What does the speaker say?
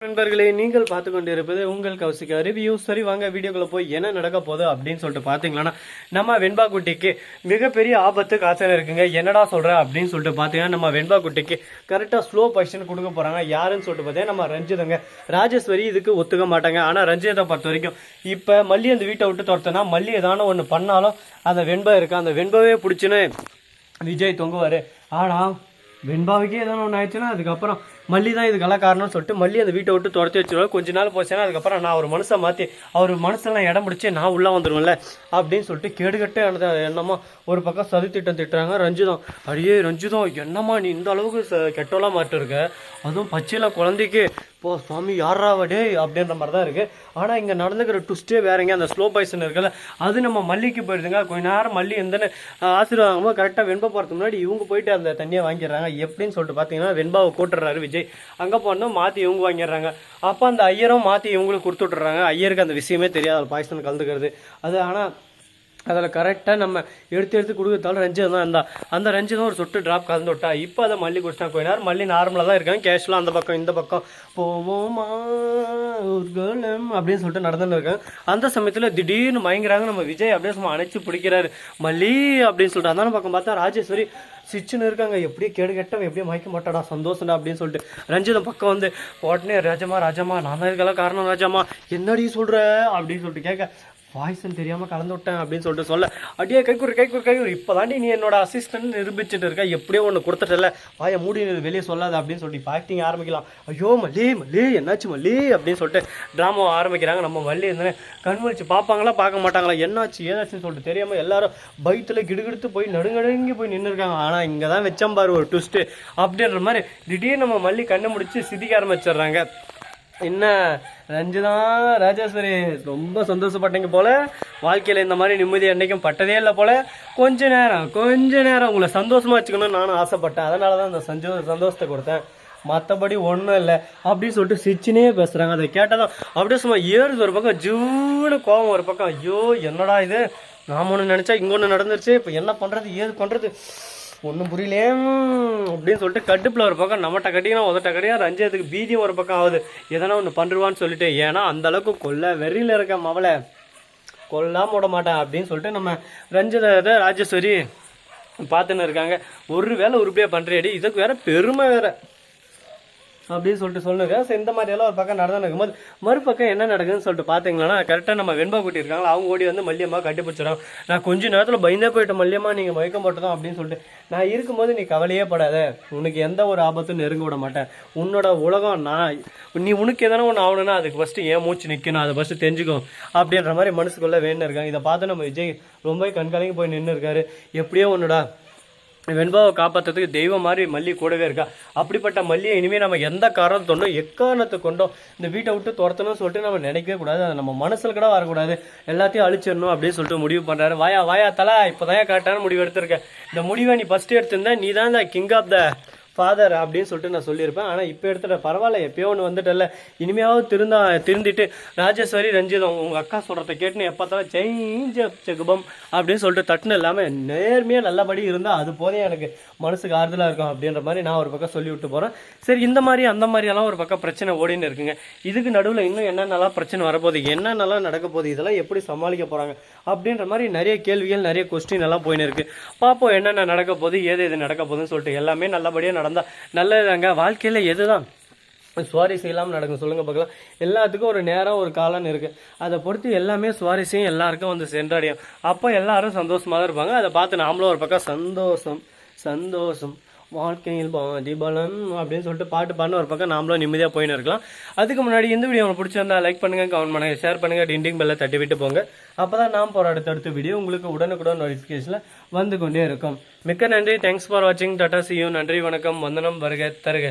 நண்பர்களே, நீங்கள் பார்த்து கொண்டிருப்பது உங்கள் கௌசிகா ரிவ்யூ. சரி, வாங்க வீடியோக்குள்ள போய் என்ன நடக்க போகுது அப்படின்னு சொல்லிட்டு பார்த்தீங்கன்னா, நம்ம வெண்பா குட்டிக்கு மிகப்பெரிய ஆபத்து காய்ச்சல் இருக்குங்க. என்னடா சொல்ற அப்படின்னு சொல்லிட்டு பார்த்தீங்கன்னா, நம்ம வெண்பா குட்டிக்கு கரெக்டாக ஸ்லோ பொசிஷன் கொடுக்க போறாங்க. யாருன்னு சொல்லிட்டு பார்த்தீங்கன்னா, நம்ம ரஞ்சிதங்க. ராஜேஸ்வரி இதுக்கு ஒத்துக்க மாட்டாங்க. ஆனால் ரஞ்சிதை பொறுத்த வரைக்கும் இப்போ மல்லி அந்த வீட்டை விட்டு துரத்துனா, மல்லி ஏதான ஒன்று பண்ணாலும் அந்த வெண்பா இருக்கு, அந்த வெண்பாவே பிடிச்சின்னு விஜய் தொங்குவார். ஆனால் வெண்பாவுக்கே ஏதோ ஒன்று ஆயிடுச்சுன்னா அதுக்கப்புறம் மல்லி தான் இதுக்கெல்லாம் காரணம்னு சொல்லிட்டு மல்லி அந்த வீட்டை விட்டு துரத்தி வச்சுருவாங்க. கொஞ்ச நாள் போச்சுன்னா அதுக்கப்புறம் நான் ஒரு மனுஷை மாற்றி அவர் மனசெல்லாம் இடம் பிடிச்சி நான் உள்ளே வந்துடுவேன்ல அப்படின்னு சொல்லிட்டு கேடுகட்டு என்னம்மா ஒரு பக்கம் சதி திட்டம் திட்டுறாங்க. ரஞ்சிதம், அடியே ரஞ்சிதம், என்னம்மா நீ இந்த அளவுக்கு கெட்டோலாம் மாட்டிருக்க, அதுவும் பச்சையில் குழந்தைக்கு இப்போ சுவாமி யாராவடே அப்படின்ற மாதிரி தான் இருக்குது. ஆனால் இங்கே நடந்துக்கிற ட்விஸ்ட்டே வேறங்க. அந்த ஸ்லோ பாய்சன் இருக்குல்ல, அது நம்ம மல்லிக்கு போயிடுதுங்க. கொஞ்ச நேரம் மல்லி எந்தன்னு ஆசீர்வாதமோ கரெக்டாக வெண்பா போகிறதுக்கு முன்னாடி இவங்க போயிட்டு அந்த தண்ணியை வாங்கிடுறாங்க. எப்படின்னு சொல்லிட்டு பார்த்தீங்கன்னா, வெண்பாவை கூட்டுறாரு விஜய். அங்கே போனோம் மாற்றி இவங்க வாங்கிடுறாங்க. அப்போ அந்த ஐயரும் மாற்றி இவங்களுக்கு கொடுத்து விட்டுறாங்க. ஐயருக்கு அந்த விஷயமே தெரியாது, அது பாய்சன் கலந்துக்கிறது அது. ஆனால் அதில் கரெக்டாக நம்ம எடுத்து கொடுக்கறதால ரஞ்சிதம் தான் இருந்தா. அந்த ரஞ்சிதம் ஒரு சொட்டு ட்ராப் கலந்து விட்டா. இப்போ அதை மல்லி குடிச்சிட்டா. கொஞ்ச நேரம் மல்லி நார்மலாக தான் இருக்காங்க. கேஷ்லாம் அந்த பக்கம் இந்த பக்கம் போவோமா அப்படின்னு சொல்லிட்டு நடந்துன்னு இருக்காங்க. அந்த சமயத்தில் திடீர்னு மயங்குறாங்க. நம்ம விஜய் அப்படியே சும்மா அணைச்சி பிடிக்கிறாரு மல்லி அப்படின்னு சொல்லிட்டு. அந்த பக்கம் பார்த்தா ராஜேஸ்வரி சிச்சுன்னு இருக்காங்க. எப்படியே கேடு கெட்டவன் எப்படியே மயக்க மாட்டாடா சந்தோஷம்டா அப்படின்னு சொல்லிட்டு ரஞ்சிதம் பக்கம் வந்து உடனே ராஜமா நான் தான் இதுக்கெல்லாம் காரணம் ராஜாமா, என்னடி சொல்கிற அப்படின்னு சொல்லிட்டு கேட்க, வாய்ஸ்ன்னு தெரியாமல் கலந்து விட்டேன் அப்படின்னு சொல்லிட்டு சொல்ல, அடியே கைக்கூர் இப்போ தாண்டி நீ என்னோட அசிஸ்டன்ட் நிரூபிச்சுட்டு இருக்க, எப்படியோ ஒன்று கொடுத்துட்டல, வாயை மூடி வெளியே சொல்லாது அப்படின்னு சொல்லிட்டு இப்போ ஆக்டிங் ஆரம்பிக்கலாம். ஐயோ மல்லி என்னாச்சு மல்லி அப்படின்னு சொல்லிட்டு ட்ராமா ஆரம்பிக்கிறாங்க. நம்ம மல்லி இருந்தேன் கண் முழிச்சு பார்ப்பாங்களா பார்க்க மாட்டாங்களா, என்னாச்சு ஏதாச்சுன்னு சொல்லிட்டு தெரியாமல் எல்லாரும் பைத்தில் கிடுகிடுத்து போய் நடுங்கி போய் நின்று இருக்காங்க. ஆனால் இங்கே தான் வச்சம்பாரு ஒரு ட்விஸ்ட்டு அப்படின்ற மாதிரி திடீர்னு நம்ம மல்லி கண்ணை முடிச்சு சிதிக்க ஆரம்பிச்சிடுறாங்க. என்ன ரஞ்சிதான் ராஜேஸ்வரி ரொம்ப சந்தோஷப்பட்டீங்க போல, வாழ்க்கையில் இந்த மாதிரி நிம்மதி அன்னைக்கும் பட்டதே இல்லை போல. கொஞ்ச நேரம் உங்களை சந்தோஷமா வச்சுக்கணும்னு நானும் ஆசைப்பட்டேன், அதனால தான் அந்த சந்தோஷத்தை கொடுத்தேன், மற்றபடி ஒன்றும் இல்லை அப்படின்னு சொல்லிட்டு சிரிச்சுனே பேசுகிறாங்க. அதை கேட்டதான் அப்படியே சும்மா ஏறுது ஒரு பக்கம், ஜூனு கோபம் ஒரு பக்கம். ஐயோ என்னடா இது, நாம் ஒன்று நினச்சா இங்கே ஒன்று நடந்துருச்சு, இப்போ என்ன பண்ணுறது ஏது பண்ணுறது ஒன்றும் புரியலே அப்படின்னு சொல்லிட்டு கடுப்பில் ஒரு பக்கம் நம்மகிட்ட கட்டிங்கன்னா உதட்ட கட்டினா ரஞ்சிதத்துக்கு பீதியும் ஒரு பக்கம் ஆகுது, எதனா ஒன்று பண்ணுவான்னு சொல்லிட்டு. ஏன்னா அந்தளவுக்கு கொல்ல வெறியில் இருக்க மவளை கொல்லாம விட மாட்டேன் அப்படின்னு சொல்லிட்டு நம்ம ரஞ்சித ராஜேஸ்வரி பார்த்துன்னு இருக்காங்க. ஒரு வேலை உருப்படியாக பண்ணுறேடி, இதுக்கு வேற பெருமை வேற அப்படின்னு சொல்லிட்டு சொல்லுங்க. ஸோ இந்த மாதிரியெல்லாம் ஒரு பக்கம் நடந்து இருக்கும்போது மறுபக்கம் என்ன நடக்குதுன்னு சொல்லிட்டு பார்த்தீங்கன்னா, கரெக்டாக நம்ம வெண்பா குட்டி இருக்காங்களா, அவங்க ஓடி வந்து மல்லியம்மா கட்டி பிடிச்சிடறாங்க. நான் கொஞ்சம் நேரத்தில் பயந்தே போயிட்டேன், மல்லியம்மா நீங்கள் மயக்கம் போட்டதும் அப்படின்னு சொல்லிட்டு. நான் இருக்கும்போது நீ கவலையே படாத, உனக்கு எந்த ஒரு ஆபத்தும் நெருங்க விட மாட்டேன், உன்னோட உலகம் நான், நீ உனக்கு எதனா ஒன்று ஆகணும்னா அதுக்கு ஃபஸ்ட்டு ஏன் மூச்சு நிற்கணும், அதை ஃபஸ்ட்டு தெரிஞ்சுக்கும் அப்படின்ற மாதிரி மனசுக்குள்ளே வேணும் இருக்காங்க. இதை பார்த்து நம்ம விஜய் ரொம்ப கண்காணிக்கு போய் நின்று இருக்காரு. எப்படியோ ஒன்றுடா, வெண்பாவை காப்பாற்றுறதுக்கு தெய்வம் மாதிரி மல்லி கூடவே இருக்கா. அப்படிப்பட்ட மல்லியை இனிமேல் நம்ம எந்த காரணத்தை கொண்டோ எக்காரணத்தை கொண்டோ இந்த வீட்டை விட்டு துரத்தணும்னு சொல்லிட்டு நம்ம நினைக்கவே கூடாது, அது நம்ம மனசில் கூட வரக்கூடாது, எல்லாத்தையும் அழிச்சிடணும் அப்படின்னு சொல்லிட்டு முடிவு பண்ணுறாரு. வாயா தலா, இப்போ தான் கரெக்டான முடிவு எடுத்திருக்கேன், இந்த முடிவை நீ ஃபஸ்ட்டு எடுத்திருந்தா நீ தான் இந்த கிங் ஆஃப் த ஃபாதர் அப்படின்னு சொல்லிட்டு நான் சொல்லியிருப்பேன். ஆனால் இப்போ எடுத்துகிட்ட பரவாயில்ல, எப்பயோ ஒன்று வந்துட்டல, இனிமையாவது திருந்திட்டு ராஜேஸ்வரி ரஞ்சிதம் உங்கள் அக்கா சொல்கிறத கேட்டுன்னு எப்போத்தாலும் செகுபம் அப்படின்னு சொல்லிட்டு தட்டுன்னு இல்லாமல் நேர்மையாக நல்லபடி இருந்தால் அது போதே எனக்கு மனசுக்கு ஆறுதலாக இருக்கும் அப்படின்ற மாதிரி நான் ஒரு பக்கம் சொல்லி விட்டு போகிறேன். சரி, இந்த மாதிரி அந்த மாதிரியெல்லாம் ஒரு பக்கம் பிரச்சனை ஓடின்னு இருக்குங்க. இதுக்கு நடுவில் இன்னும் என்னென்னலாம் பிரச்சனை வரப்போகுது, என்னென்னலாம் நடக்க போகுது, இதெல்லாம் எப்படி சமாளிக்க போகிறாங்க அப்படின்ற மாதிரி நிறைய கேள்விகள் நிறைய கொஸ்டின் எல்லாம் போயின்னு இருக்குது. பார்ப்போம் என்னென்ன நடக்க போகுது, எது நடக்க போகுதுன்னு சொல்லிட்டு. எல்லாமே நல்லபடியாக நடந்தால் நல்லதாங்க. வாழ்க்கையில் எதுதான் சுவாரஸ்யம் இல்லாமல் நடக்கும் சொல்லுங்க பார்க்கலாம். எல்லாத்துக்கும் ஒரு நேரம் ஒரு காலம்னு இருக்குது, அதை பொறுத்து எல்லாமே சுவாரஸ்யம் எல்லாருக்கும் வந்து சென்றடையும். அப்போ எல்லாரும் சந்தோஷமாக தான் இருப்பாங்க. அதை பார்த்து நாமளும் ஒரு பக்கம் சந்தோஷம் வாழ்க்கையில் பாதிபலம் அப்படின்னு சொல்லிட்டு பாட்டு பாடின ஒரு பக்கம் நாமளும் நிம்மதியாக போயின்னு இருக்கலாம். அதுக்கு முன்னாடி இந்த வீடியோ உங்களுக்கு பிடிச்சிருந்தா லைக் பண்ணுங்கள், கமெண்ட் பண்ணுங்கள், ஷேர் பண்ணுங்கள், டிண்டிங் பெல்லை தட்டி விட்டு போங்க. அப்போ தான் நாம் போகிற அடுத்த வீடியோ உங்களுக்கு உடனுக்குடன் நோட்டிஃபிகேஷனில் வந்து கொண்டே இருக்கும். மிக்க நன்றி, தேங்க்ஸ் ஃபார் வாட்சிங், டாடா, see you, நன்றி, வணக்கம், வந்தனம், வருக தருக.